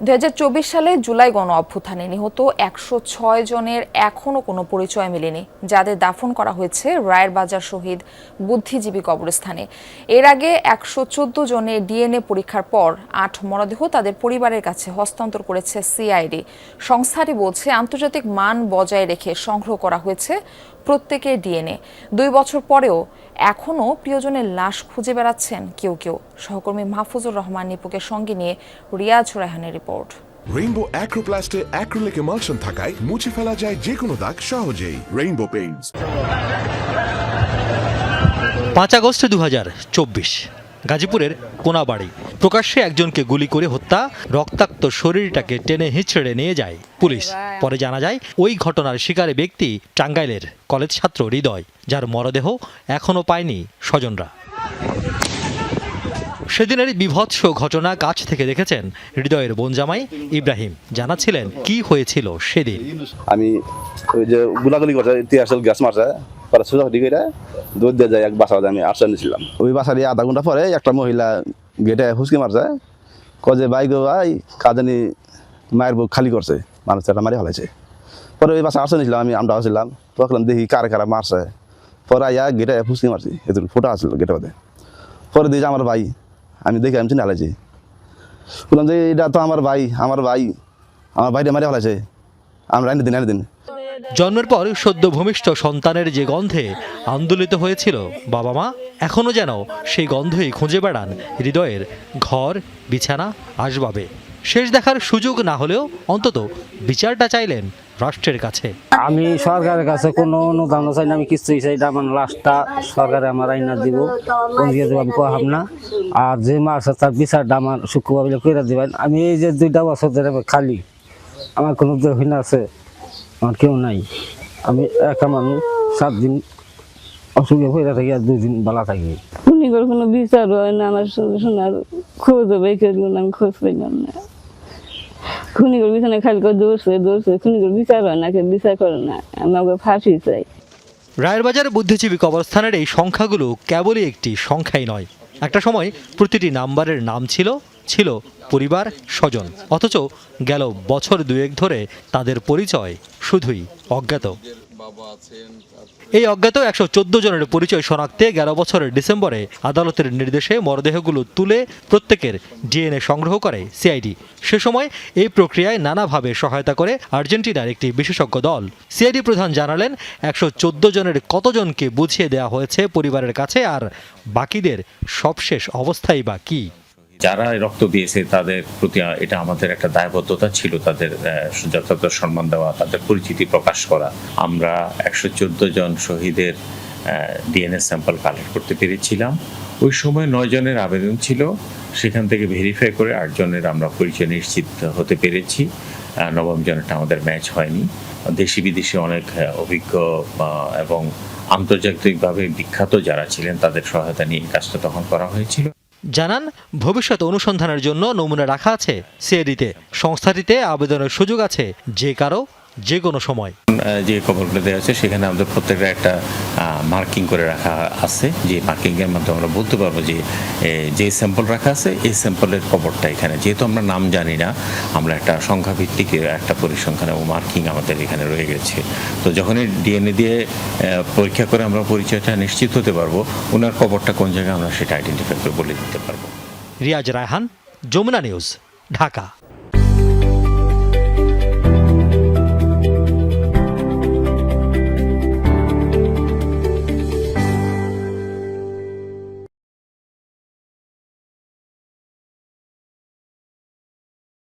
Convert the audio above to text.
2024 সালে জুলাই গণ অভ্যুত্থানে নিহত 106 জনের এখনো কোনো পরিচয় মেলেনি, যাদের দাফন করা হয়েছে রায়ের বাজার শহীদ বুদ্ধিজীবী কবরস্থানে। এর আগে 114 জনের ডিএনএ পরীক্ষার পর 8 মরদেহ তাদের পরিবারের কাছে হস্তান্তর করেছে সিআইডি। সংস্থাটি বলছে, আন্তর্জাতিক মান বজায় রেখে সংগ্রহ করা হয়েছে প্রত্যেকের ডিএনএ। 2 বছর পরেও এখনও প্রিয়জনের লাশ খুঁজে বেড়াচ্ছেন কেউ কেউ। সহকর্মী মাহফুজুর রহমান নিপুকের সঙ্গে নিয়ে রিয়াজ রায়হানের রিপোর্ট। রেইনবো অ্যাক্রোপ্লাস্টে অ্যাক্রিলিক এমালশন থাকায় মুছে ফেলা যায় যে কোনো দাগ সহজেই। Rainbow Paints. 5 আগস্ট 2024 গাজীপুরের কোনাবাড়ি। প্রকাশ্যে একজনকে গুলি করে হত্যা, রক্তাক্ত শরীরটাকে টেনে হিঁচড়ে নিয়ে যায় পুলিশ। পরে জানা যায় ওই ঘটনার শিকারে ব্যক্তি টাঙ্গাইলের কলেজ ছাত্র হৃদয়, যার মরদেহ এখনো পায়নি স্বজনরা। সেদিনের বীভৎস ঘটনা কাছ থেকে দেখেছেন হৃদয়ের বোন জামাই ইব্রাহিম। জানাচ্ছিলেন কি হয়েছিল সেদিন। আমি ওই যে গুলাগুলি করছে, তিয়াসল গ্যাস মারছে, পরে সোজাসুজি করে দৌড় দিয়ে যায় এক বাসা, আমি আশ্রয় নিয়েছিলাম। ওই বাসার আধা ঘন্টা পরে একটা মহিলা গেটে হুসকি মারছে, কয়ে ভাই গো ভাই কাজানি মায়ের বুক খালি করছে, মানুষ একটা মারি ফেলাইছে। পরে ওই বাসা আশ্রয় নিয়েছিলাম, আমরা ছিলাম, তখন দেখি কারা কারা মারছে। পরে আইয়া গেটে হুসকি মারছি, এত ফোটা আসছিল গেটে বাদে। পরে দিয়েছে আমার ভাই, আমি দেখি আমি চিনে ফেলাইছি, বললাম যে এটা তো আমার ভাই, আমার ভাইটা মারি ফেলাইছে, আমরা এনে দিন। জন্মের পর সদ্য ভূমিষ্ঠ সন্তানের যে গন্ধে আন্দোলিত হয়েছিল বাবা মা, এখনো যেন সেই গন্ধই খুঁজে বেড়ান হৃদয়ের ঘর, বিছানা, আসবাবে। শেষ দেখার সুযোগ না হলেও অন্তত বিচারটা চাইলেন রাষ্ট্রের কাছে। আমি সরকারের কাছে কোনো অনুদান চাই না, আমি কিছুই চাই না। আমার লাশটা সরকারে আমার আইনা দিব, আমি কহাম না। আর যে মারছে তার বিচারটা আমার শুক্রবার করে দিবেন। আমি এই যে 2টা বছর ধরে খালি, আমার কোনো দেহীন আছে, আমার কেউ নাই। আমি একা মানুষ, 7 দিন অসুখে হয়ে থাকি আর 2 দিন বালা থাকি। খুনিগর কোনো বিচার হয় না, আমার শোনার খোঁজ হবে, আমি খোঁজ পাইলাম না। খুনিগর বিছানে খালি করে দৌড়ছে, খুনিগর বিচার হয় না, কেউ বিচার করে না। আমি ওকে ফাঁসি চাই। রায়ের বাজার বুদ্ধিজীবী কবরস্থানের এই সংখ্যাগুলো কেবলই একটি সংখ্যাই নয়। একটা সময় প্রতিটি নাম্বারের নাম ছিল পরিবার, স্বজন। অথচ গেল বছর 2-1 ধরে তাদের পরিচয় শুধুই অজ্ঞাত। এই অজ্ঞাত 114 জনের পরিচয় শনাক্তে গেল বছরের ডিসেম্বরে আদালতের নির্দেশে মরদেহগুলো তুলে প্রত্যেকের ডিএনএ সংগ্রহ করে সিআইডি। সে সময় এই প্রক্রিয়ায় নানাভাবে সহায়তা করে আর্জেন্টিনার একটি বিশেষজ্ঞ দল। সিআইডি প্রধান জানালেন 114 জনের কতজনকে বুঝিয়ে দেওয়া হয়েছে পরিবারের কাছে, আর বাকিদের সবশেষ অবস্থাই বা কি। যারা রক্ত দিয়েছে তাদের প্রতি এটা আমাদের একটা দায়বদ্ধতা ছিল, তাদের যথাযথ সম্মান দেওয়া, তাদের পরিচিতি প্রকাশ করা। আমরা 114 জন শহীদের ডিএনএ স্যাম্পল কালেক্ট করতে পেরেছিলাম। ওই সময় 9 জনের আবেদন ছিল, সেখান থেকে ভেরিফাই করে 8 জনের আমরা পরিচয় নিশ্চিত হতে পেরেছি। 9ম জনেরটা আমাদের ম্যাচ হয়নি। দেশি বিদেশি অনেক অভিজ্ঞ এবং আন্তর্জাতিকভাবে বিখ্যাত যারা ছিলেন তাদের সহায়তা নিয়ে কাজটা তখন করা হয়েছিল। জানান, ভবিষ্যৎ অনুসন্ধানের জন্য নমুনা রাখা আছে সিআইডিতে। সংস্থাটিতে আবেদনের সুযোগ আছে যে কারো, যে কোনো সময়। যে কবরগুলো দেওয়া আছে সেখানে আমাদের প্রত্যেকটা একটা মার্কিং করে রাখা আছে, যে মার্কিংয়ের মাধ্যমে আমরা বলতে পারবো যে স্যাম্পল রাখা আছে এই স্যাম্পলের কবরটা এখানে। যেহেতু আমরা নাম জানি না, আমরা একটা সংখ্যাভিত্তিক একটা পরিসংখ্যান এবং মার্কিং আমাদের এখানে রয়ে গেছে। তো যখনই ডিএনএ দিয়ে পরীক্ষা করে আমরা পরিচয়টা নিশ্চিত হতে পারবো, ওনার কবরটা কোন জায়গায় আমরা সেটা আইডেন্টিফাই করে বলে দিতে পারবো। রিয়াজ রায়হান, যমুনা নিউজ, ঢাকা।